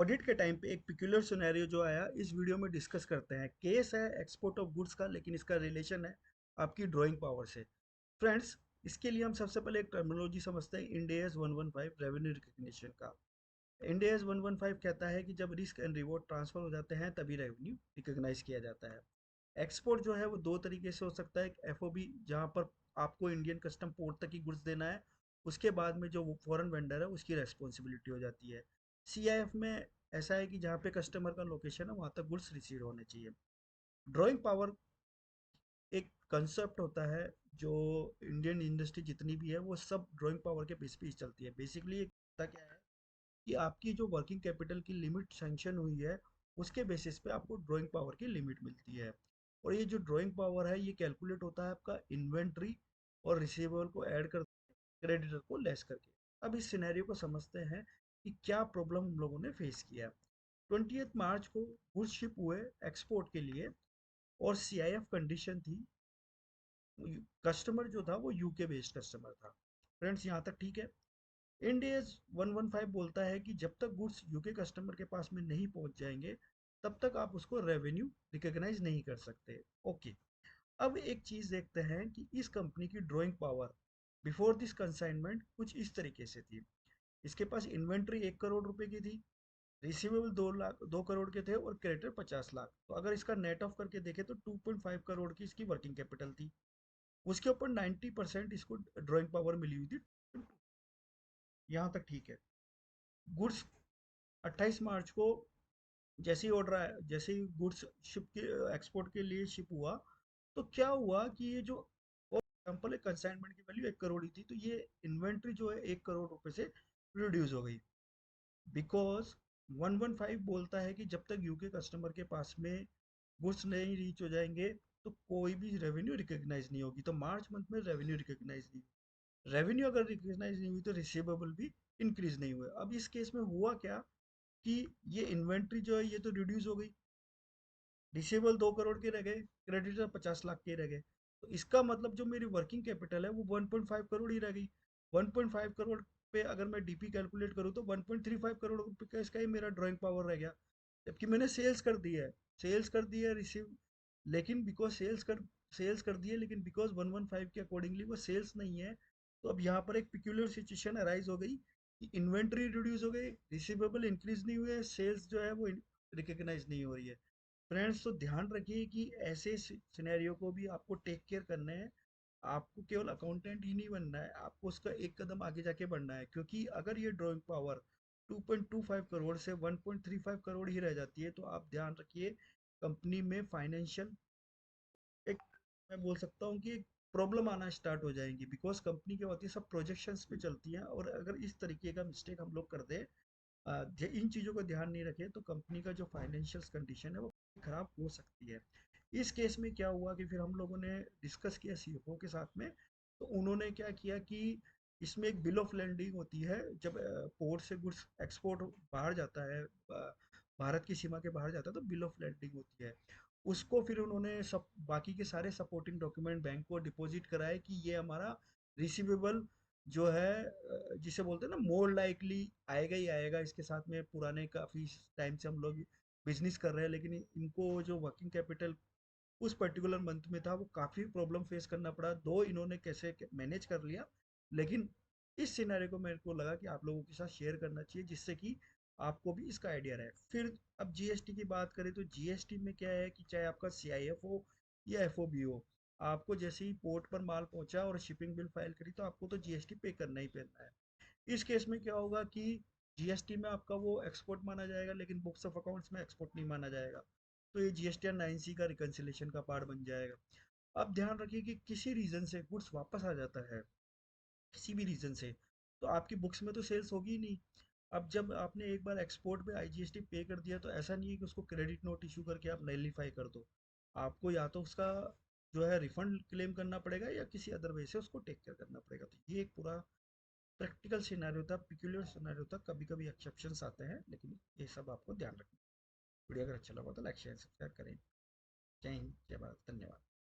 Audit के time पे एक पिक्यूलर सिनेरियो जो आया इस वीडियो में डिस्कस करते हैं। केस है एक्सपोर्ट ऑफ गुड्स का, लेकिन इसका रिलेशन है आपकी ड्राइंग पावर से। फ्रेंड्स, इसके लिए हम सबसे पहले एक टर्मिनोलॉजी समझते हैं, इंड एस 115 रेवेन्यू रिकग्निशन का। इंड एस 115 कहता है कि जब रिस्क एंड रिवॉर्ड ट्रांसफर हो जाते हैं तभी रेवेन्यू रिकग्नाइज किया जाता है। एक्सपोर्ट जो है वो दो तरीके से हो सकता है, एक एफओबी जहाँ पर आपको इंडियन कस्टम पोर्ट तक ही गुड्स देना है, उसके बाद में जो फॉरेन वेंडर है उसकी रेस्पॉन्सिबिलिटी हो जाती है। सीआईएफ में ऐसा है कि जहाँ पे कस्टमर का लोकेशन है वहाँ तक गुड्स रिसीव होने चाहिए। ड्राइंग पावर एक कंसेप्ट होता है जो इंडियन इंडस्ट्री जितनी भी है वो सब ड्राइंग पावर के बेस पे ही चलती है। बेसिकली होता क्या है कि आपकी जो वर्किंग कैपिटल की लिमिट सैंक्शन हुई है उसके बेसिस पे आपको ड्राइंग पावर की लिमिट मिलती है। और ये जो ड्राइंग पावर है ये कैलकुलेट होता है आपका इन्वेंट्री और रिसीवेबल को ऐड कर क्रेडिटर को लेस करके। अब इस सिनेरियो को समझते हैं कि क्या प्रॉब्लम हम लोगों ने फेस किया। 20 मार्च को गुड्स शिप हुए एक्सपोर्ट के लिए और सीआईएफ कंडीशन थी, कस्टमर जो था वो यूके बेस्ड कस्टमर था। फ्रेंड्स, यहाँ तक ठीक है। इंड एस 115 बोलता है कि जब तक गुड्स यूके कस्टमर के पास में नहीं पहुंच जाएंगे तब तक आप उसको रेवेन्यू रिकॉग्नाइज नहीं कर सकते। ओके, अब एक चीज देखते हैं कि इस कंपनी की drawing power before this consignment कुछ इस तरीके से थी। इसके पास इन्वेंट्री 1 करोड़ रुपए की थी, रिसीवेबल 2 करोड़ के थे और क्रेडिटर 50 लाख। तो अगर इसका नेट ऑफ करके देखें तो 2.5 करोड़ की इसकी वर्किंग कैपिटल थी। उसके ऊपर 90% इसको ड्राइंग पावर मिली हुई थी। यहाँ तक ठीक है। गुड्स 28 मार्च को जैसे ही ऑर्डर आया, जैसे ही गुड्स शिप के एक्सपोर्ट के लिए शिप हुआ, तो क्या हुआ कि ये जो एग्जाम्पल है कंसाइनमेंट की वैल्यू 1 करोड़ ही थी, तो ये इन्वेंट्री जो है 1 करोड़ रुपए से रिड्यूस हो गई। बिकॉज 115 बोलता है कि जब तक यूके कस्टमर के पास में गुड्स नहीं रीच हो जाएंगे तो कोई भी रेवेन्यू रिकग्नाइज नहीं होगी। तो मार्च मंथ में रेवेन्यू रिकग्नाइज नहीं, रेवेन्यू अगर रिकग्नाइज नहीं हुई तो रिसीवेबल भी इंक्रीज नहीं हुए। अब इस केस में हुआ क्या कि ये इन्वेंट्री जो है ये तो रिड्यूस हो गई, रिसीवेबल 2 करोड़ के रह गए, क्रेडिटर 50 लाख के रह गए। तो इसका मतलब जो मेरी वर्किंग कैपिटल है वो 1.5 करोड़ ही रह गई। 1.5 करोड़ पे अगर मैं डीपी कैलकुलेट करूँ तो 1.35 करोड़ रुपये का इसका ही मेरा ड्राइंग पावर रह गया। जबकि मैंने सेल्स कर दी है, सेल्स कर दी है रिसीव, लेकिन बिकॉज सेल्स कर दी है, लेकिन बिकॉज 115 के अकॉर्डिंगली वो सेल्स नहीं है। तो अब यहाँ पर एक पिक्यूलर सिचुएशन अराइज हो गई कि इन्वेंट्री रिड्यूस हो गई, रिसीवेबल इंक्रीज नहीं हुए, सेल्स जो है वो रिकग्नाइज नहीं हो रही है। फ्रेंड्स, तो ध्यान रखिए कि ऐसे सिनेरियो को भी आपको टेक केयर करना है। आपको केवल अकाउंटेंट ही नहीं बनना है, आपको उसका एक कदम आगे जाके बढ़ना है। क्योंकि अगर ये ड्राइंग पावर 2.25 करोड़ से 1.35 करोड़ ही रह जाती है तो आप ध्यान रखिए कंपनी में फाइनेंशियल एक, मैं बोल सकता हूँ कि प्रॉब्लम आना स्टार्ट हो जाएंगी। बिकॉज कंपनी क्या होती है, सब प्रोजेक्शंस पे चलती हैं, और अगर इस तरीके का मिस्टेक हम लोग कर दें, इन चीज़ों को ध्यान नहीं रखें, तो कंपनी का जो फाइनेंशियल कंडीशन है वो खराब हो सकती है। इस केस में क्या हुआ कि फिर हम लोगों ने डिस्कस किया सीएफओ के साथ में। तो उन्होंने क्या किया कि इसमें एक बिल ऑफ लैंडिंग होती है, जब पोर्ट से गुड्स एक्सपोर्ट बाहर जाता है, भारत की सीमा के बाहर जाता है, तो बिल ऑफ लैंडिंग होती है। उसको फिर उन्होंने सब बाकी के सारे सपोर्टिंग डॉक्यूमेंट बैंक को डिपॉजिट कराए कि ये हमारा रिसीवेबल जो है, जिसे बोलते हैं ना, मोर लाइकली आएगा ही आएगा। इसके साथ में पुराने काफ़ी टाइम से हम लोग बिजनेस कर रहे हैं, लेकिन इनको जो वर्किंग कैपिटल उस पर्टिकुलर मंथ में था वो काफ़ी प्रॉब्लम फेस करना पड़ा। दो इन्होंने कैसे मैनेज कर लिया, लेकिन इस सिनेरियो को मेरे को लगा कि आप लोगों के साथ शेयर करना चाहिए, जिससे कि आपको भी इसका आइडिया रहे। फिर अब जीएसटी की बात करें तो जीएसटी में क्या है कि चाहे आपका सीआईएफ हो या एफओबी हो, आपको जैसे ही पोर्ट पर माल पहुंचा और शिपिंग बिल फाइल करी तो आपको तो जीएसटी पे करना ही करना है। इस केस में क्या होगा कि जीएसटी में आपका वो एक्सपोर्ट माना जाएगा, लेकिन बुक्स ऑफ अकाउंट्स में एक्सपोर्ट नहीं माना जाएगा। तो ये जीएसटी 9C का रिकन्सिलेशन का पार्ट बन जाएगा। अब ध्यान रखिए कि किसी रीज़न से गुड्स वापस आ जाता है, किसी भी रीज़न से, तो आपकी बुक्स में तो सेल्स होगी ही नहीं। अब जब आपने एक बार एक्सपोर्ट पे आईजीएसटी पे कर दिया तो ऐसा नहीं है कि उसको क्रेडिट नोट इशू करके आप नलिफाई कर दो। आपको या तो उसका जो है रिफंड क्लेम करना पड़ेगा या किसी अदर वे से उसको टेक केयर करना पड़ेगा। तो ये एक पूरा प्रैक्टिकल सिनेरियो था, पिक्यूलियर सिनेरियो था। कभी कभी एक्सेप्शंस आते हैं, लेकिन ये सब आपको ध्यान रखना है। वीडियो अगर अच्छा लगा तो लाइक शेयर सब्सक्राइब करें। जय हिंद, जय भारत, धन्यवाद।